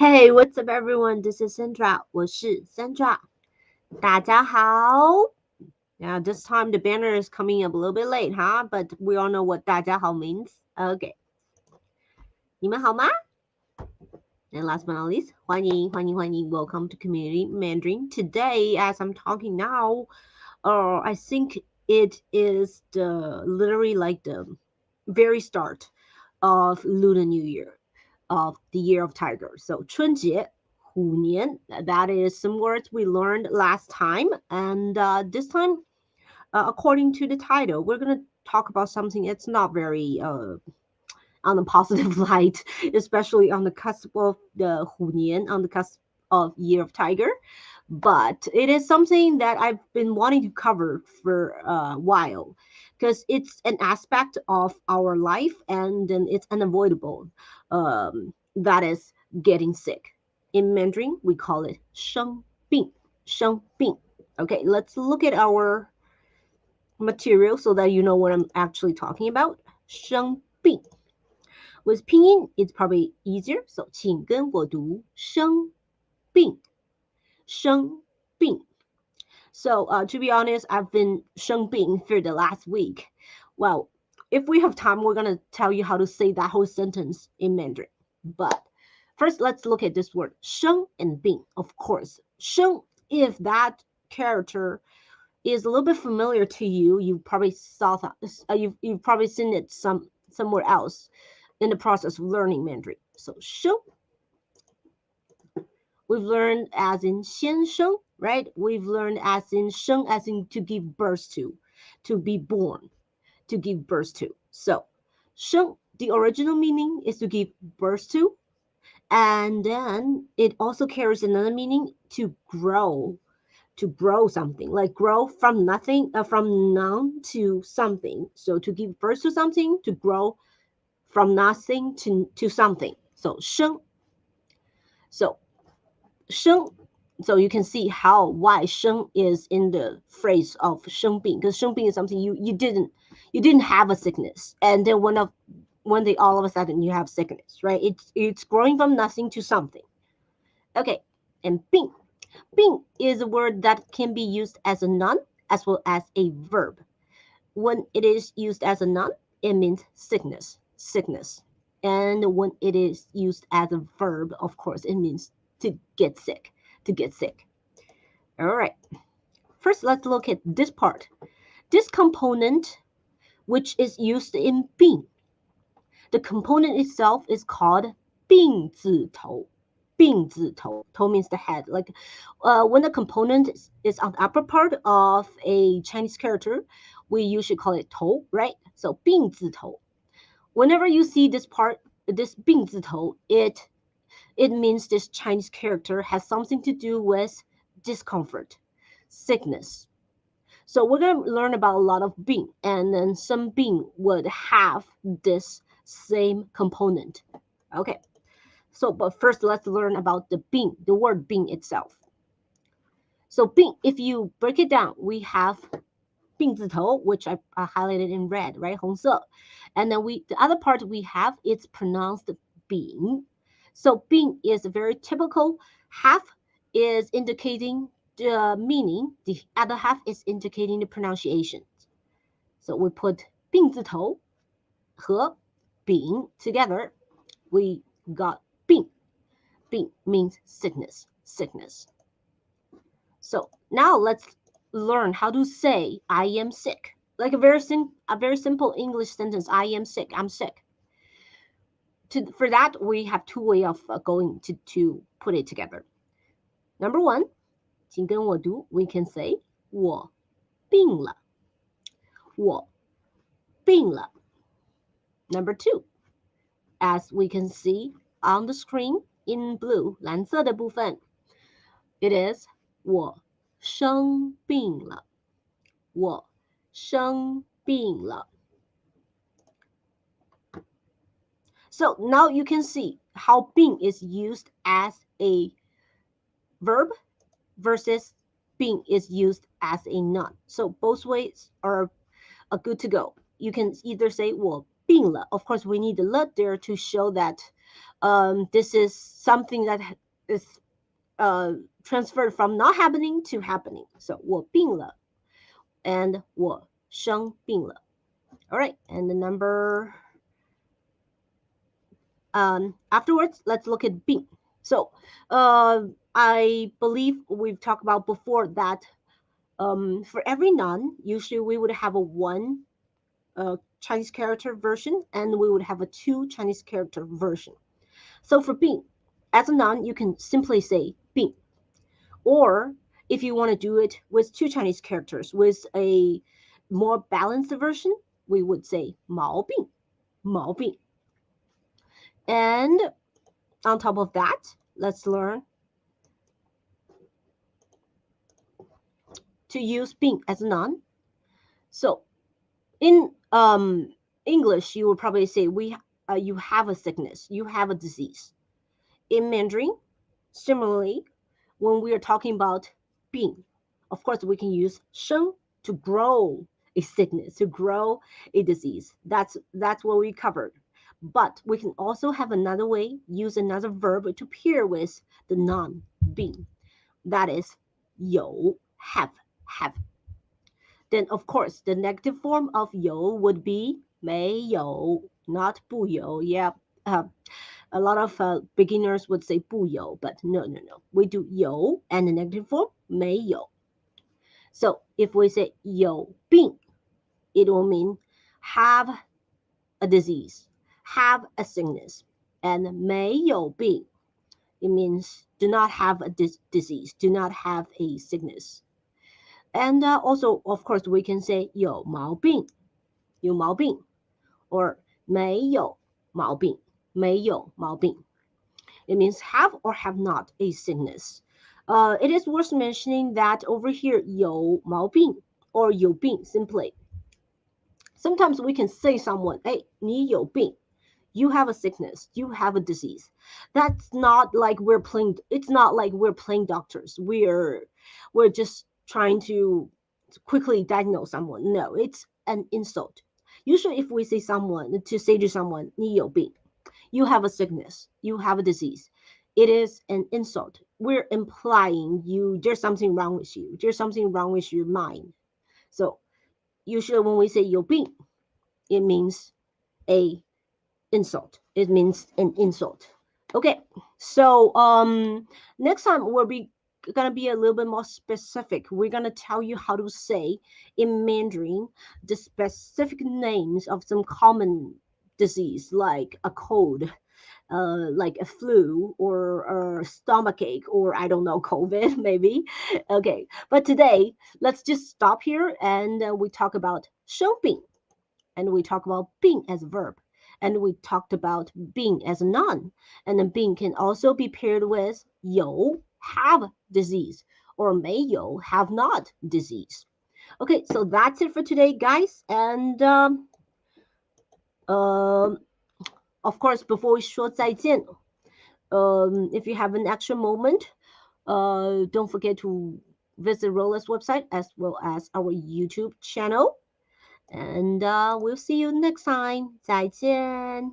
Hey, what's up, everyone? This is Sandra. 我是 Sandra. 大家好. Now, this time the banner is coming up a little bit late, huh? But we all know what 大家好 means. Okay. 你们好吗? And last but not least, 欢迎. Welcome to Community Mandarin. Today, as I'm talking now, I think it is literally like the very start of Lunar New Year, of the Year of Tiger. So 春节, 虎年, that is some words we learned last time. And this time, according to the title, we're going to talk about something that's not very on the positive light, especially on the cusp of the 虎年, on the cusp of Year of Tiger. But it is something that I've been wanting to cover for a while because it's an aspect of our life and then it's unavoidable. That is getting sick. In Mandarin, we call it 生病,生病. Okay, let's look at our material so that you know what I'm actually talking about. 生病. With pinyin, it's probably easier. So 请跟我读生病,生病. So to be honest, I've been 生病 for the last week. Well, if we have time, we're going to tell you how to say that whole sentence in Mandarin. But first, let's look at this word 生 and 病. Of course, 生, if that character is a little bit familiar to you, you probably saw that, you've probably seen it somewhere else in the process of learning Mandarin. So 生, we've learned as in 先生, right? We've learned as in 生 as in to give birth to be born, to give birth to. So 生, the original meaning is to give birth to, and then it also carries another meaning to grow something, like grow from nothing, from none to something. So to give birth to something, to grow from nothing to something. So 生. So 生, so you can see why 生 is in the phrase of 生病, because 生病 is something you didn't have a sickness, and then one day all of a sudden you have sickness, right? It's growing from nothing to something. Okay, and 病. 病 is a word that can be used as a noun as well as a verb. When it is used as a noun, it means sickness. And when it is used as a verb, of course, it means to get sick. All right. First, let's look at this part. This component, which is used in 病, the component itself is called 病字头. 病字头. 头 means the head. Like when the component is on the upper part of a Chinese character, we usually call it 头, right? So 病字头. Whenever you see this part, this 病字头, it means this Chinese character has something to do with discomfort, sickness. So we're going to learn about a lot of 病, and then some 病 would have this same component. Okay. So, but first let's learn about the 病, the word 病 itself. So 病, if you break it down, we have 病字头, which I highlighted in red, right? 红色. And then the other part we have, it's pronounced 病. So 病 is a very typical. Half is indicating the meaning. The other half is indicating the pronunciation. So we put 病字头和病 together. We got 病. 病 means sickness. So now let's learn how to say I am sick. Like a very simple English sentence. I am sick. I'm sick. For that, we have two ways of going to put it together. Number one, 请跟我读, we can say 我病了. 我病了. Number two, as we can see on the screen in blue, 蓝色的部分, it is 我生病了. 我生病了. So now you can see how 病 is used as a verb versus 病 is used as a noun. So both ways are good to go. You can either say 我病了. Of course, we need the 了 there to show that This is something that is transferred from not happening to happening. So 我病了 and 我生病了. All right, and the number afterwards, let's look at 病. So I believe we've talked about before that for every noun, usually we would have a one Chinese character version and we would have a two Chinese character version. So for 病, as a noun, you can simply say 病. Or if you want to do it with two Chinese characters, with a more balanced version, we would say 毛病, 毛病. And on top of that, let's learn to use 病 as a noun. So in English, you would probably say you have a sickness, you have a disease. In Mandarin, similarly, when we are talking about 病, of course, we can use 生 to grow a sickness, to grow a disease. That's what we covered. But we can also have another way, use another verb to pair with the noun 病. That is 有 have. Then, of course, the negative form of 有 would be 没有, not 不有. Yeah, a lot of beginners would say 不有, but no. We do 有 and the negative form 没有. So if we say 有病, it will mean have a disease, have a sickness. And 没有病, it means do not have a disease, do not have a sickness. And also, of course, we can say 有毛病, 有毛病, or 没有毛病, 没有毛病. It means have or have not a sickness. It is worth mentioning that over here, 有毛病 or 有病 simply. Sometimes we can say someone, hey, 你有病. You have a sickness, you have a disease. That's not like we're playing, it's not like we're playing doctors. We're just trying to quickly diagnose someone. No, it's an insult. Usually if we say to someone, 你有病, you have a sickness, you have a disease, it is an insult. We're implying there's something wrong with you. There's something wrong with your mind. So usually when we say 有病, it means a insult. It means an insult. Okay, so next time we're gonna be a little bit more specific. We're gonna tell you how to say in Mandarin the specific names of some common disease like a cold, like a flu or a stomach ache or I don't know, COVID maybe. Okay, but today let's just stop here and we talk about 生病 and we talk about 病 as a verb. And we talked about 病 as a noun. And then 病 can also be paired with 有 have disease or 没有 have not disease. Okay, so that's it for today, guys. And of course, before we 说再见, if you have an extra moment, don't forget to visit Rolla's website as well as our YouTube channel. And we'll see you next time. 再见.